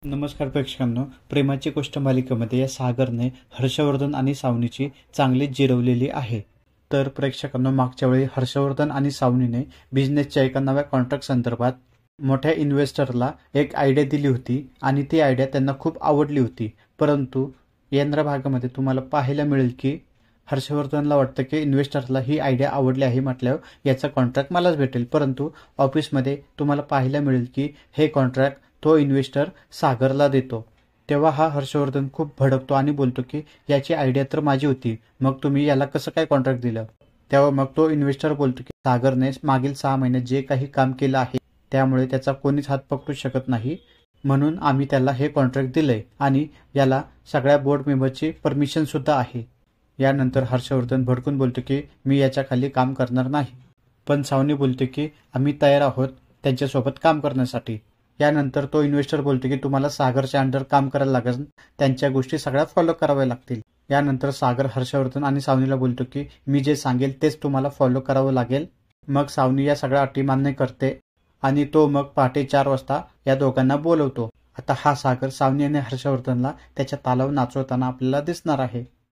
नमस्कार प्रेक्षकांनो, प्रेमाची गोष्ट मालिकेमध्ये या सागरने हर्षवर्धन आणि सावनीची चांगलीच जिरवलेली आहे. तर प्रेक्षकांनो, मागच्या वेळी हर्षवर्धन आणि सावनीने बिझनेसच्या एका नव्या कॉन्ट्रॅक्ट संदर्भात मोठ्या इन्व्हेस्टरला एक आयडिया दिली होती आणि ती आयडिया त्यांना खूप आवडली होती. परंतु यंद्र भागामध्ये तुम्हाला पाहायला मिळेल की हर्षवर्धनला वाटतं की इन्व्हेस्टरला ही आयडिया आवडली आहे म्हटल्यावर याचा कॉन्ट्रॅक्ट मलाच भेटेल. परंतु ऑफिसमध्ये तुम्हाला पाहायला मिळेल की हे कॉन्ट्रॅक्ट तो इन्व्हेस्टर सागरला देतो. तेव्हा हा हर्षवर्धन खूप भडकतो आणि बोलतो की याची आयडिया तर माझी होती, मग तुम्ही याला कसं काय कॉन्ट्रॅक्ट दिलं. तेव्हा मग तो इन्व्हेस्टर बोलतो की सागरने मागील 6 महिन्यात जे काही काम केलं आहे त्यामुळे त्याचा कोणीच हात पकडू शकत नाही, म्हणून आम्ही त्याला हे कॉन्ट्रॅक्ट दिलंय आणि याला सगळ्या बोर्ड मेंबरची परमिशन सुद्धा आहे. यानंतर हर्षवर्धन भडकून बोलतो की मी याच्या खाली काम करणार नाही. पण सावनी बोलते की आम्ही तयार आहोत त्यांच्यासोबत काम करण्यासाठी. यानंतर तो इन्व्हेस्टर बोलतो की तुम्हाला सागरच्या अंडर काम करायला लागेल, त्यांच्या गोष्टी सगळ्या फॉलो कराव्या लागतील. यानंतर सागर हर्षवर्धन आणि सावनीला बोलतो की मी जे सांगेल तेच तुम्हाला फॉलो करावं लागेल. मग सावनी या सगळ्या अटी मान्य करते आणि तो मग पहाटे 4 वाजता या दोघांना बोलवतो. आता हा सागर सावनी आणि हर्षवर्धनला त्याच्या तालावर नाचवताना आपल्याला दिसणार आहे.